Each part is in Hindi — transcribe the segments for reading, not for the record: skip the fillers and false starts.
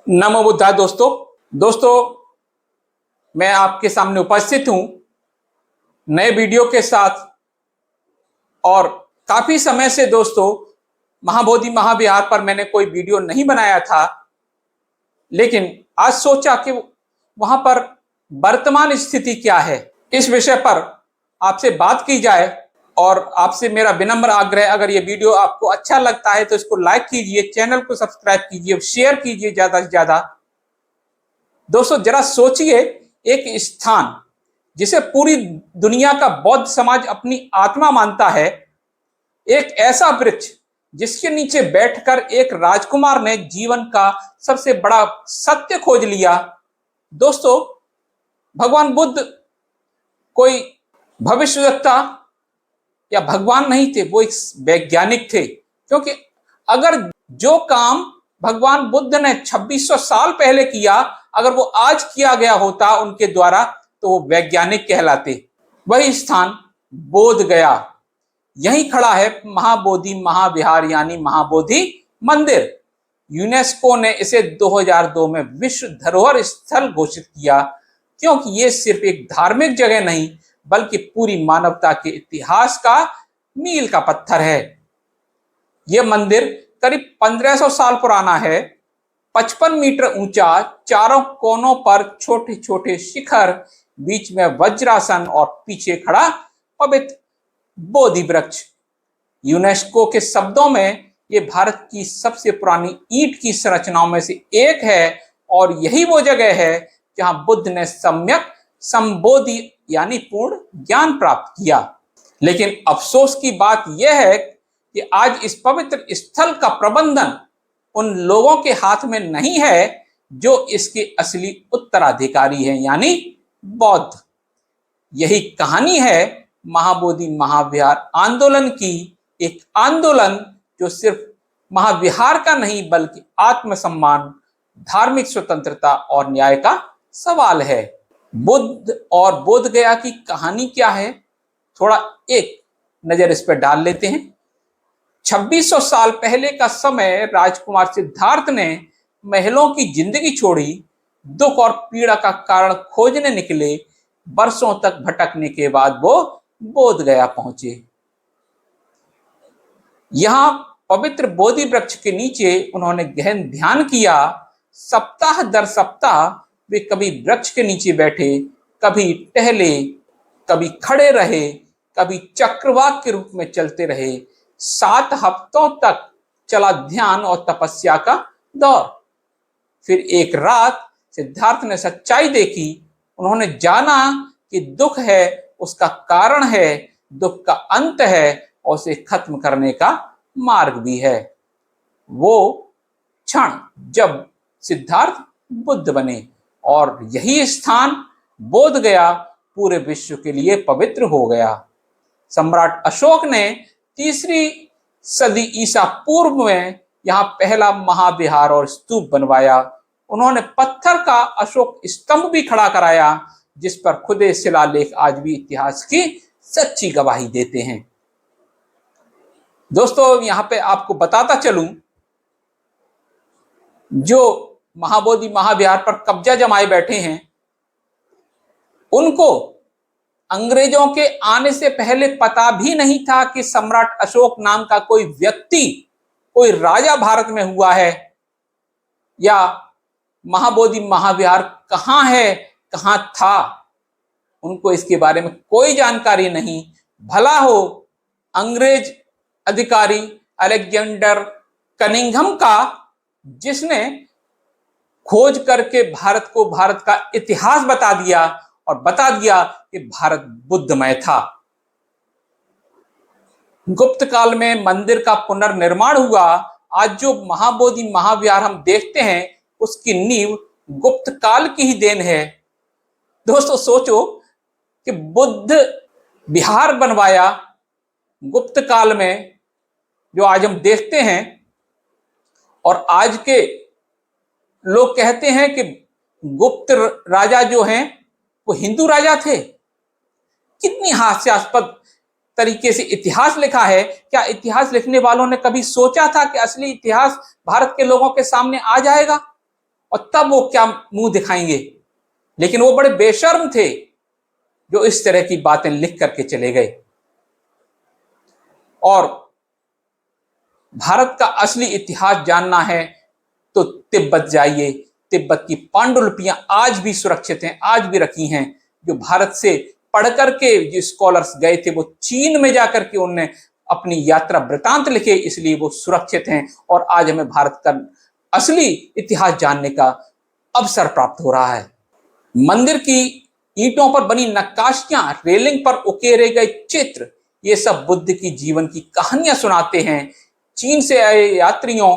नमो बुद्धाय दोस्तों मैं आपके सामने उपस्थित हूं नए वीडियो के साथ। और काफी समय से दोस्तों महाबोधि महाविहार पर मैंने कोई वीडियो नहीं बनाया था, लेकिन आज सोचा कि वहां पर वर्तमान स्थिति क्या है, इस विषय पर आपसे बात की जाए। और आपसे मेरा विनम्र आग्रह, अगर ये वीडियो आपको अच्छा लगता है तो इसको लाइक कीजिए, चैनल को सब्सक्राइब कीजिए, शेयर कीजिए ज्यादा से ज्यादा। दोस्तों जरा सोचिए, एक स्थान जिसे पूरी दुनिया का बौद्ध समाज अपनी आत्मा मानता है, एक ऐसा वृक्ष जिसके नीचे बैठकर एक राजकुमार ने जीवन का सबसे बड़ा सत्य खोज लिया। दोस्तों भगवान बुद्ध कोई भविष्यवक्ता या भगवान नहीं थे, वो एक वैज्ञानिक थे। क्योंकि अगर जो काम भगवान बुद्ध ने 2600 साल पहले किया, अगर वो आज किया गया होता उनके द्वारा, तो वो वैज्ञानिक कहलाते। वही स्थान बोध गया, यहीं खड़ा है महाबोधि महाविहार यानी महाबोधि मंदिर। यूनेस्को ने इसे 2002 में विश्व धरोहर स्थल घोषित किया, क्योंकि ये सिर्फ एक धार्मिक जगह नहीं बल्कि पूरी मानवता के इतिहास का मील का पत्थर है। यह मंदिर करीब 1500 साल पुराना है, 55 मीटर ऊंचा, चारों कोनों पर छोटे छोटे शिखर, बीच में वज्रासन और पीछे खड़ा पवित्र बोधि वृक्ष। यूनेस्को के शब्दों में यह भारत की सबसे पुरानी ईंट की संरचनाओं में से एक है, और यही वो जगह है जहां बुद्ध ने सम्यक संबोधि यानी पूर्ण ज्ञान प्राप्त किया। लेकिन अफसोस की बात यह है कि आज इस पवित्र स्थल का प्रबंधन उन लोगों के हाथ में नहीं है जो इसके असली उत्तराधिकारी हैं, यानी बौद्ध। यही कहानी है महाबोधि महाविहार आंदोलन की, एक आंदोलन जो सिर्फ महाविहार का नहीं बल्कि आत्मसम्मान, धार्मिक स्वतंत्रता और न्याय का सवाल है। बुद्ध और बोध गया की कहानी क्या है, थोड़ा एक नजर इस पर डाल लेते हैं। 2600 साल पहले का समय, राजकुमार सिद्धार्थ ने महलों की जिंदगी छोड़ी, दुख और पीड़ा का कारण खोजने निकले। वर्षों तक भटकने के बाद वो बोध गया पहुंचे। यहां पवित्र बोधि वृक्ष के नीचे उन्होंने गहन ध्यान किया। सप्ताह दर सप्ताह वे कभी वृक्ष के नीचे बैठे, कभी टहले, कभी खड़े रहे, कभी चक्रवाक के रूप में चलते रहे। 7 हफ्तों तक चला ध्यान और तपस्या का दौर। फिर एक रात सिद्धार्थ ने सच्चाई देखी। उन्होंने जाना कि दुख है उसका कारण है, दुख का अंत है और उसे खत्म करने का मार्ग भी है। वो क्षण जब सिद्धार्थ बुद्ध बने, और यही स्थान बोध गया पूरे विश्व के लिए पवित्र हो गया। सम्राट अशोक ने 3री सदी ईसा पूर्व में यहाँ पहला महाविहार और स्तूप बनवाया। उन्होंने पत्थर का अशोक स्तंभ भी खड़ा कराया, जिस पर खुदे शिलालेख आज भी इतिहास की सच्ची गवाही देते हैं। दोस्तों यहाँ पे आपको बताता चलूं, जो महाबोधि महाविहार पर कब्जा जमाए बैठे हैं, उनको अंग्रेजों के आने से पहले पता भी नहीं था कि सम्राट अशोक नाम का कोई व्यक्ति, कोई राजा भारत में हुआ है, या महाबोधि महाविहार कहाँ है, कहाँ था। उनको इसके बारे में कोई जानकारी नहीं। भला हो अंग्रेज अधिकारी अलेक्जेंडर कनिंघम का, जिसने खोज करके भारत को, भारत का इतिहास बता दिया और बता दिया कि भारत बुद्धमय था। गुप्त काल में मंदिर का पुनर्निर्माण हुआ। आज जो महाबोधि महाविहार हम देखते हैं, उसकी नींव गुप्त काल की ही देन है। दोस्तों सोचो कि बुद्ध विहार बनवाया गुप्त काल में, जो आज हम देखते हैं, और आज के लोग कहते हैं कि गुप्त राजा जो हैं वो हिंदू राजा थे। कितनी हास्यास्पद तरीके से इतिहास लिखा है। क्या इतिहास लिखने वालों ने कभी सोचा था कि असली इतिहास भारत के लोगों के सामने आ जाएगा? और तब वो क्या मुंह दिखाएंगे। लेकिन वो बड़े बेशर्म थे जो इस तरह की बातें लिख करके चले गए। और भारत का असली इतिहास जानना है तो तिब्बत जाइए। तिब्बत की पांडुलिपियां आज भी सुरक्षित हैं, आज भी रखी हैं। जो भारत से पढ़ करके जो स्कॉलर्स गए थे वो चीन में जाकर के उनने अपनी यात्रा वृतांत लिखे, इसलिए वो सुरक्षित हैं। और आज हमें भारत का असली इतिहास जानने का अवसर प्राप्त हो रहा है। मंदिर की ईंटों पर बनी नक्काशियां, रेलिंग पर उकेरे गए चित्र, ये सब बुद्ध की जीवन की कहानियां सुनाते हैं। चीन से आए यात्रियों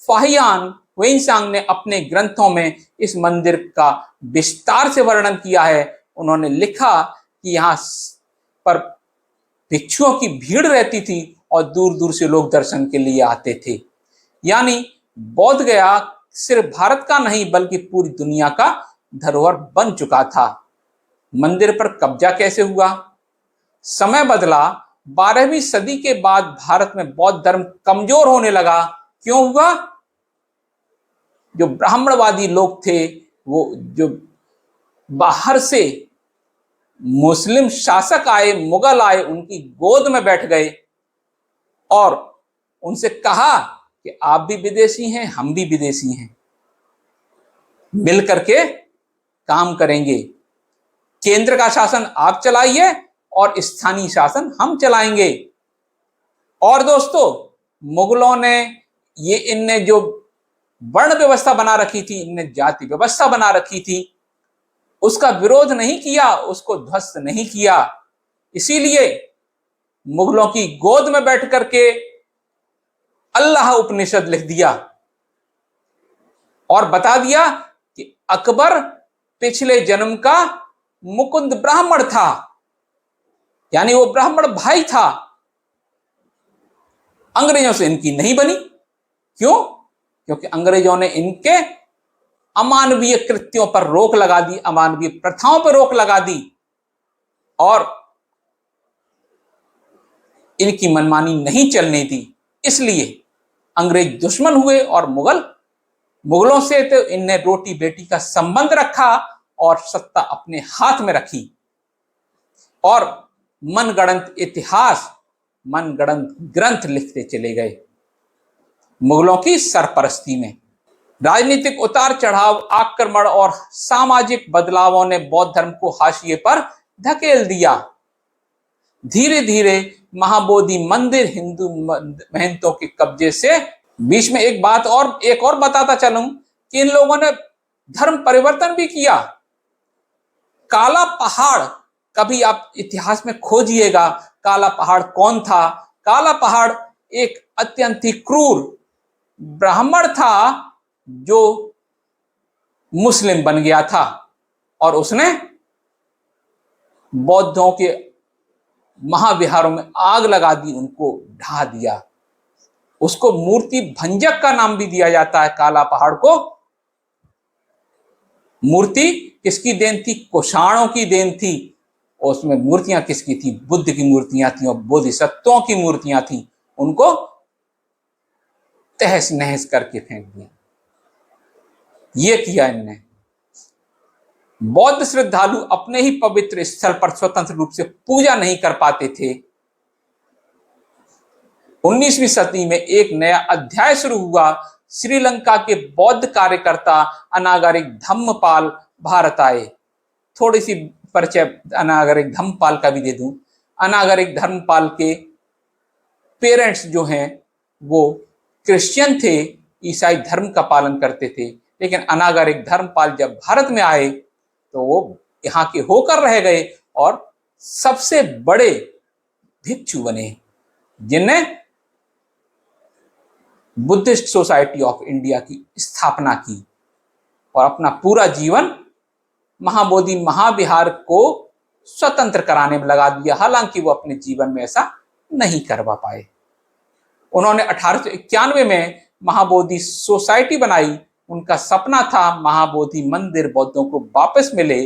फाहियान वेइनसांग ने अपने ग्रंथों में इस मंदिर का विस्तार से वर्णन किया है। उन्होंने लिखा कि यहाँ पर भिक्षुओं की भीड़ रहती थी और दूर दूर से लोग दर्शन के लिए आते थे। यानी बोध गया सिर्फ भारत का नहीं बल्कि पूरी दुनिया का धरोहर बन चुका था। मंदिर पर कब्जा कैसे हुआ? समय बदला। 12वीं सदी के बाद भारत में बौद्ध धर्म कमजोर होने लगा। क्यों हुआ? जो ब्राह्मणवादी लोग थे वो जो बाहर से मुस्लिम शासक आए, मुगल आए, उनकी गोद में बैठ गए और उनसे कहा कि आप भी विदेशी हैं, हम भी विदेशी हैं, मिल करके काम करेंगे। केंद्र का शासन आप चलाइए और स्थानीय शासन हम चलाएंगे। और दोस्तों, मुगलों ने इनने जो वर्ण व्यवस्था बना रखी थी, इनने जाति व्यवस्था बना रखी थी, उसका विरोध नहीं किया, उसको ध्वस्त नहीं किया। इसीलिए मुगलों की गोद में बैठ करके अल्लाह उपनिषद लिख दिया और बता दिया कि अकबर पिछले जन्म का मुकुंद ब्राह्मण था, यानी वो ब्राह्मण भाई था। अंग्रेजों से इनकी नहीं बनी। क्यों? क्योंकि अंग्रेजों ने इनके अमानवीय कृत्यों पर रोक लगा दी, अमानवीय प्रथाओं पर रोक लगा दी और इनकी मनमानी नहीं चलने दी। इसलिए अंग्रेज दुश्मन हुए और मुगलों से तो इनने रोटी बेटी का संबंध रखा और सत्ता अपने हाथ में रखी और मनगढ़ंत इतिहास, मनगढ़ंत ग्रंथ लिखते चले गए मुगलों की सरपरस्ती में। राजनीतिक उतार चढ़ाव, आक्रमण और सामाजिक बदलावों ने बौद्ध धर्म को हाशिए पर धकेल दिया। धीरे धीरे महाबोधि मंदिर हिंदू महंतों के कब्जे से। बीच में एक और बताता चलूं कि इन लोगों ने धर्म परिवर्तन भी किया। काला पहाड़, कभी आप इतिहास में खोजिएगा काला पहाड़ कौन था। काला पहाड़ एक अत्यंत ही क्रूर ब्राह्मण था जो मुस्लिम बन गया था और उसने बौद्धों के महाविहारों में आग लगा दी, उनको ढा दिया। उसको मूर्ति भंजक का नाम भी दिया जाता है। काला पहाड़ को मूर्ति किसकी देन थी? कुषाणों की देन थी। उसमें मूर्तियां किसकी थी? बुद्ध की मूर्तियां थी और बोधिसत्वों की मूर्तियां थी। उनको तहस नहस करके फेंक दिया। ये किया इनने। बौद्ध श्रद्धालु अपने ही पवित्र स्थल पर स्वतंत्र रूप से पूजा नहीं कर पाते थे। 19वीं सदी में एक नया अध्याय शुरू हुआ। श्रीलंका के बौद्ध कार्यकर्ता अनागरिक धम्मपाल भारत आए। थोड़ी सी परिचय अनागरिक धम्मपाल का भी दे दूं। अनागरिक धर्मपाल के पेरेंट्स जो हैं वो क्रिश्चियन थे, ईसाई धर्म का पालन करते थे। लेकिन अनागरिक धर्मपाल जब भारत में आए तो वो यहाँ के होकर रह गए और सबसे बड़े भिक्षु बने, जिनने बुद्धिस्ट सोसाइटी ऑफ इंडिया की स्थापना की और अपना पूरा जीवन महाबोधि महाविहार को स्वतंत्र कराने में लगा दिया। हालांकि वो अपने जीवन में ऐसा नहीं करवा पाए। उन्होंने 1891 में महाबोधि सोसाइटी बनाई। उनका सपना था महाबोधि मंदिर बौद्धों को वापस मिले।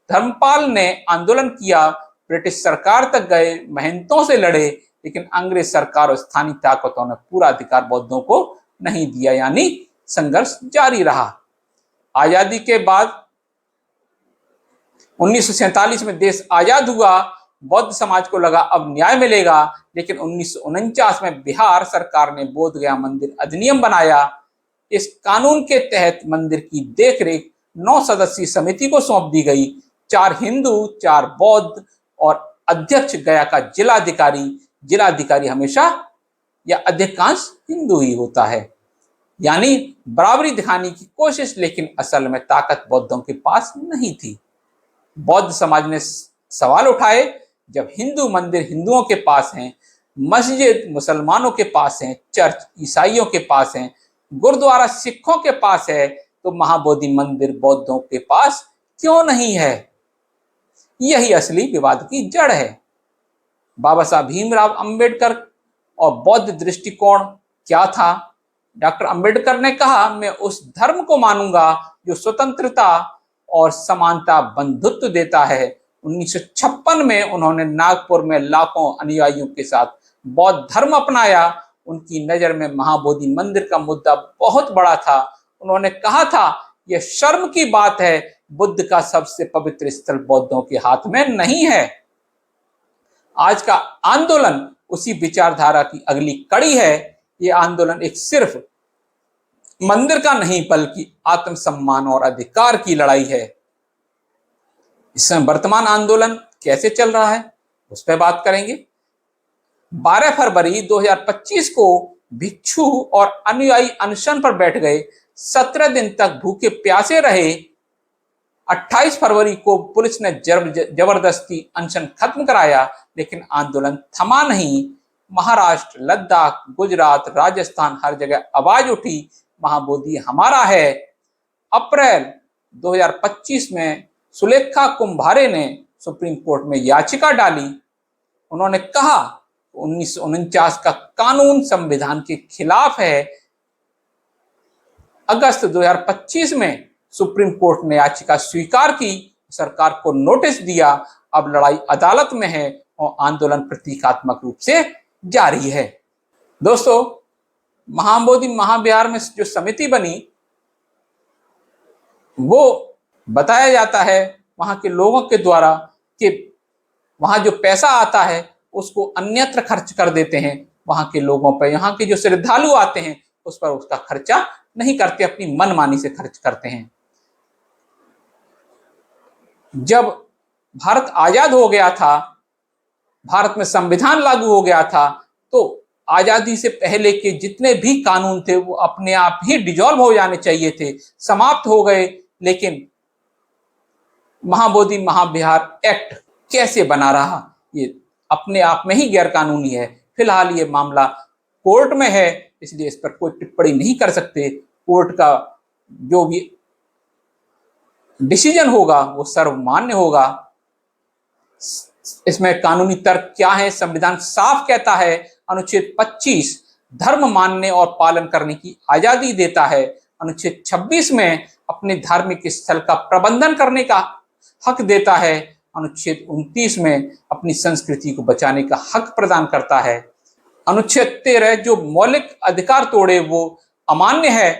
धर्मपाल ने आंदोलन किया, ब्रिटिश सरकार तक गए, महंतों से लड़े, लेकिन अंग्रेज सरकार और स्थानीय ताकतों ने पूरा अधिकार बौद्धों को नहीं दिया, यानी संघर्ष जारी रहा। आजादी के बाद 1947 में देश आजाद हुआ, बौद्ध समाज को लगा अब न्याय मिलेगा, लेकिन 1949 में बिहार सरकार ने बोध गया मंदिर अधिनियम बनाया। इस कानून के तहत मंदिर की देखरेख 9 सदस्यीय समिति को सौंप दी गई, 4 हिंदू, 4 बौद्ध और अध्यक्ष गया का जिलाधिकारी। जिलाधिकारी हमेशा या अधिकांश हिंदू ही होता है, यानी बराबरी दिखाने की कोशिश, लेकिन असल में ताकत बौद्धों के पास नहीं थी। बौद्ध समाज ने सवाल उठाए, जब हिंदू मंदिर हिंदुओं के पास हैं, मस्जिद मुसलमानों के पास हैं, चर्च ईसाइयों के पास हैं, गुरुद्वारा सिखों के पास है, तो महाबोधि मंदिर बौद्धों के पास क्यों नहीं है? यही असली विवाद की जड़ है। बाबा साहब भीमराव अंबेडकर और बौद्ध दृष्टिकोण क्या था? डॉक्टर अंबेडकर ने कहा, मैं उस धर्म को मानूंगा जो स्वतंत्रता और समानता बंधुत्व देता है। 1956 में उन्होंने नागपुर में लाखों अनुयायियों के साथ बौद्ध धर्म अपनाया। उनकी नजर में महाबोधि मंदिर का मुद्दा बहुत बड़ा था। उन्होंने कहा था, यह शर्म की बात है, बुद्ध का सबसे पवित्र स्थल बौद्धों के हाथ में नहीं है। आज का आंदोलन उसी विचारधारा की अगली कड़ी है। यह आंदोलन एक सिर्फ मंदिर का नहीं, बल्कि आत्मसम्मान और अधिकार की लड़ाई है। इस समय वर्तमान आंदोलन कैसे चल रहा है, उस पर बात करेंगे। 12 फरवरी 2025 को भिक्षु और अनुयायी अनशन पर बैठ गए, 17 दिन तक भूखे प्यासे रहे। 28 फरवरी को पुलिस ने जबरदस्ती अनशन खत्म कराया, लेकिन आंदोलन थमा नहीं। महाराष्ट्र, लद्दाख, गुजरात, राजस्थान, हर जगह आवाज उठी, महाबोधि हमारा है। अप्रैल 2025 में सुलेखा कुंभारे ने सुप्रीम कोर्ट में याचिका डाली। उन्होंने कहा 1949 का कानून संविधान के खिलाफ है। अगस्त 2025 में सुप्रीम कोर्ट ने याचिका स्वीकार की, सरकार को नोटिस दिया। अब लड़ाई अदालत में है और आंदोलन प्रतीकात्मक रूप से जारी है। दोस्तों, महाबोधि महाविहार में जो समिति बनी, वो बताया जाता है वहां के लोगों के द्वारा कि वहां जो पैसा आता है उसको अन्यत्र खर्च कर देते हैं। वहां के लोगों पर, यहाँ के जो श्रद्धालु आते हैं उस पर उसका खर्चा नहीं करते, अपनी मनमानी से खर्च करते हैं। जब भारत आजाद हो गया था, भारत में संविधान लागू हो गया था, तो आजादी से पहले के जितने भी कानून थे वो अपने आप ही डिजॉल्व हो जाने चाहिए थे, समाप्त हो गए। लेकिन महाबोधि महाविहार एक्ट कैसे बना रहा, ये अपने आप में ही गैरकानूनी है। फिलहाल ये मामला कोर्ट में है, इसलिए इस पर कोई टिप्पणी नहीं कर सकते। कोर्ट का जो भी डिसीजन होगा वो सर्वमान्य होगा। इसमें कानूनी तर्क क्या है? संविधान साफ कहता है, अनुच्छेद 25 धर्म मानने और पालन करने की आजादी देता है। अनुच्छेद 26 में अपने धार्मिक स्थल का प्रबंधन करने का हक देता है। अनुच्छेद 29 में अपनी संस्कृति को बचाने का हक प्रदान करता है। अनुच्छेद 13 जो मौलिक अधिकार तोड़े वो अमान्य है।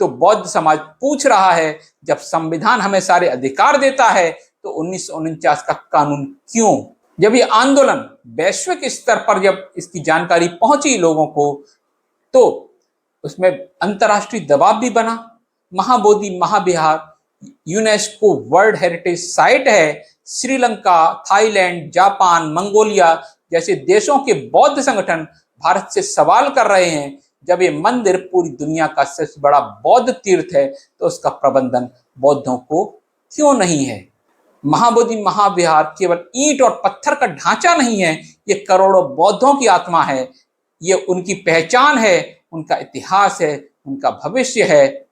तो बौद्ध समाज पूछ रहा है, जब संविधान हमें सारे अधिकार देता है तो 1949 का कानून क्यों? जब ये आंदोलन वैश्विक स्तर पर जब इसकी जानकारी पहुंची लोगों को, तो उसमें अंतर्राष्ट्रीय दबाव भी बना। महाबोधि महाविहार यूनेस्को वर्ल्ड हेरिटेज साइट है। श्रीलंका, थाईलैंड, जापान, मंगोलिया जैसे देशों के बौद्ध संगठन भारत से सवाल कर रहे हैं, जब ये मंदिर पूरी दुनिया का सबसे बड़ा बौद्ध तीर्थ है तो उसका प्रबंधन बौद्धों को क्यों नहीं है? महाबोधि महाविहार केवल ईंट और पत्थर का ढांचा नहीं है, ये करोड़ों बौद्धों की आत्मा है, ये उनकी पहचान है, उनका इतिहास है, उनका भविष्य है।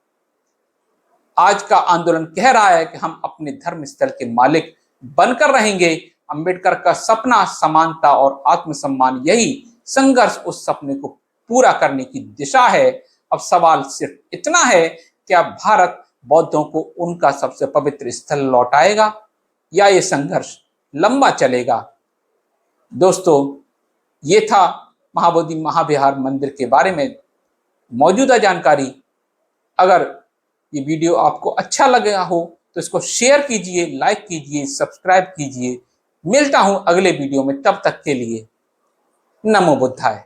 आज का आंदोलन कह रहा है कि हम अपने धर्म स्थल के मालिक बनकर रहेंगे। अंबेडकर का सपना समानता और आत्मसम्मान, यही संघर्ष उस सपने को पूरा करने की दिशा है। अब सवाल सिर्फ इतना है, क्या भारत बौद्धों को उनका सबसे पवित्र स्थल लौटाएगा या ये संघर्ष लंबा चलेगा? दोस्तों, ये था महाबोधि महाविहार मंदिर के बारे में मौजूदा जानकारी। अगर ये वीडियो आपको अच्छा लगा हो तो इसको शेयर कीजिए, लाइक कीजिए, सब्सक्राइब कीजिए। मिलता हूं अगले वीडियो में, तब तक के लिए नमो बुद्धाय।